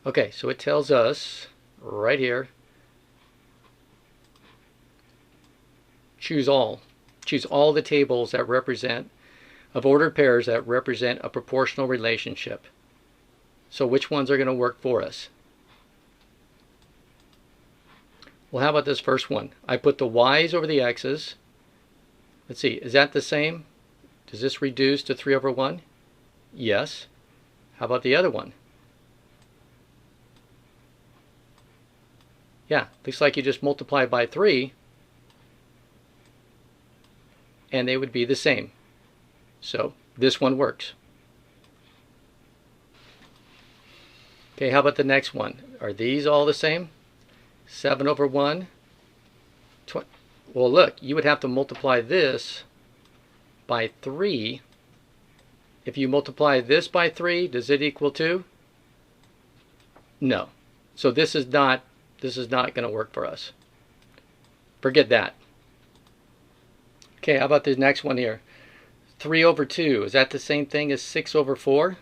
Okay, so it tells us right here, choose all. Choose all the tables that represent, of ordered pairs that represent a proportional relationship. So which ones are going to work for us? Well, how about this first one? I put the y's over the x's. Let's see, is that the same? Does this reduce to 3 over 1? Yes. How about the other one? Yeah, looks like you just multiply by 3 and they would be the same. So this one works. Okay, how about the next one? Are these all the same? 7 over 1. Well, look, you would have to multiply this by 3. If you multiply this by 3, does it equal 2? No. So this is not going to work for us. Forget that. Okay, how about the next one here? 3 over 2. Is that the same thing as 6 over 4?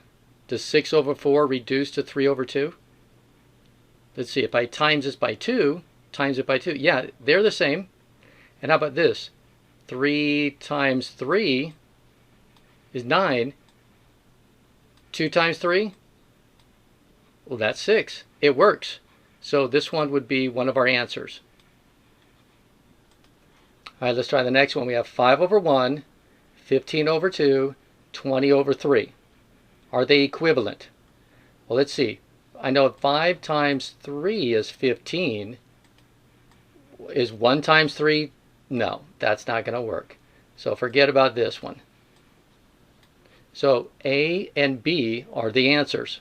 Does 6 over 4 reduce to 3 over 2? Let's see, if I times this by 2, times it by 2. Yeah, they're the same. And how about this? 3 times 3 is 9. 2 times 3? Well, that's 6. It works. So this one would be one of our answers. All right, let's try the next one. We have 5 over 1, 15 over 2, 20 over 3. Are they equivalent? Well, let's see. I know 5 times 3 is 15. Is 1 times 3? No, that's not going to work. So forget about this one. So A and B are the answers.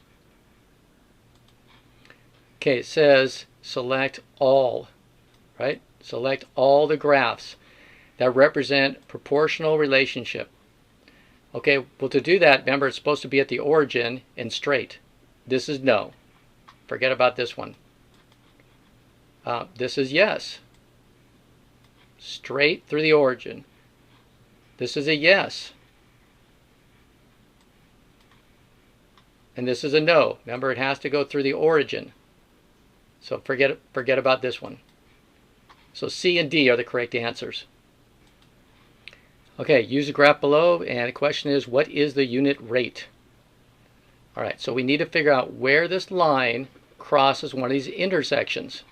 Okay, it says select all, right? Select all the graphs that represent proportional relationship. Okay, well, to do that, remember, it's supposed to be at the origin and straight. This is no. Forget about this one. This is yes. Straight through the origin. This is a yes. And this is a no. Remember, it has to go through the origin. So forget about this one. So C and D are the correct answers. Okay, use the graph below, and the question is, what is the unit rate? All right, so we need to figure out where this line crosses one of these intersections.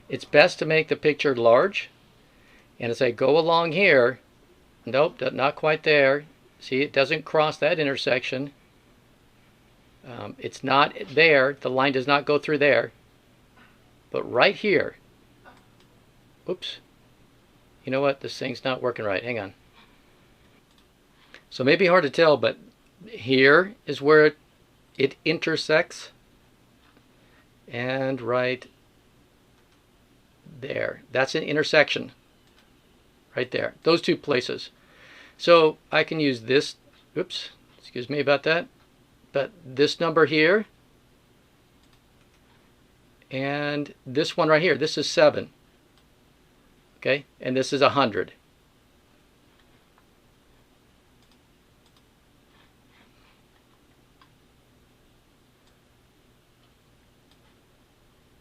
It's best to make the picture large, and as I go along here, nope, not quite there. See, it doesn't cross that intersection. It's not there. The line does not go through there. But right here, oops, you know what? This thing's not working right. Hang on. So it may be hard to tell, but here is where it intersects. And right there. That's an intersection. Right there. Those two places. So I can use this, oops, excuse me about that, but this number here and this one right here, this is 7. Okay, and this is 100.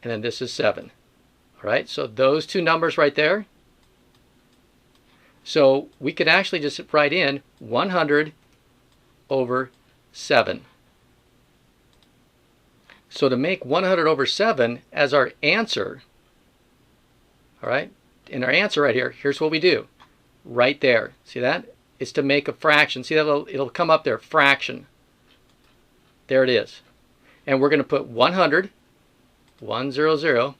And then this is 7. All right, so those two numbers right there. So we could actually just write in 100 over 7. So to make 100 over 7 as our answer, all right, in our answer right here, here's what we do. Right there, see that? It's to make a fraction. See that it'll come up there, fraction. There it is. And we're going to put 100, 100,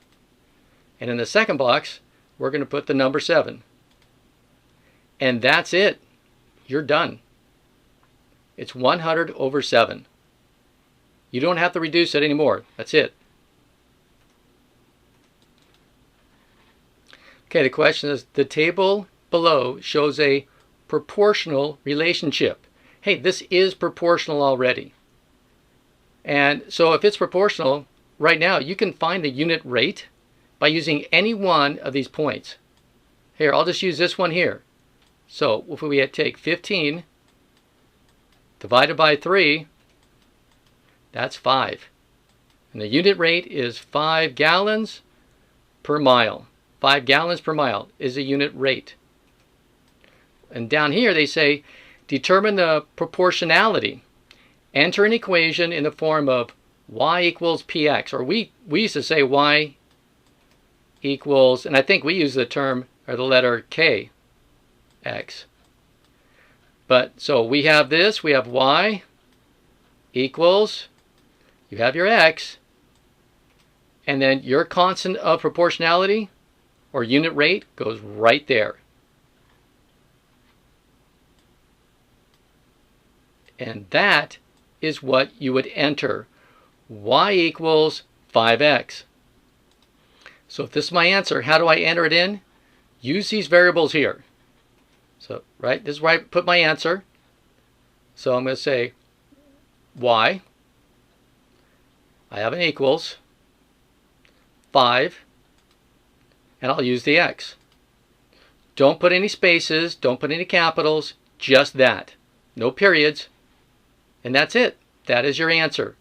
and in the second box, we're going to put the number 7. And that's it. You're done. It's 100 over 7. You don't have to reduce it anymore. That's it. Okay, the question is, the table below shows a proportional relationship. Hey, this is proportional already. And so if it's proportional, right now you can find the unit rate by using any one of these points. Here, I'll just use this one here. So if we take 15 divided by 3, That's 5. And the unit rate is 5 gallons per mile. 5 gallons per mile is a unit rate. And down here they say, determine the proportionality. Enter an equation in the form of y equals px. Or we used to say y equals, and I think we use the term, or the letter k, x. But, so we have this, we have y equals, you have your x, and then your constant of proportionality, or unit rate, goes right there. And that is what you would enter. Y equals 5x. So if this is my answer, how do I enter it in? Use these variables here. So, right, this is where I put my answer. So I'm going to say y. I have an equals 5. And I'll use the x. Don't put any spaces, don't put any capitals, just that. No periods. And that's it. That is your answer.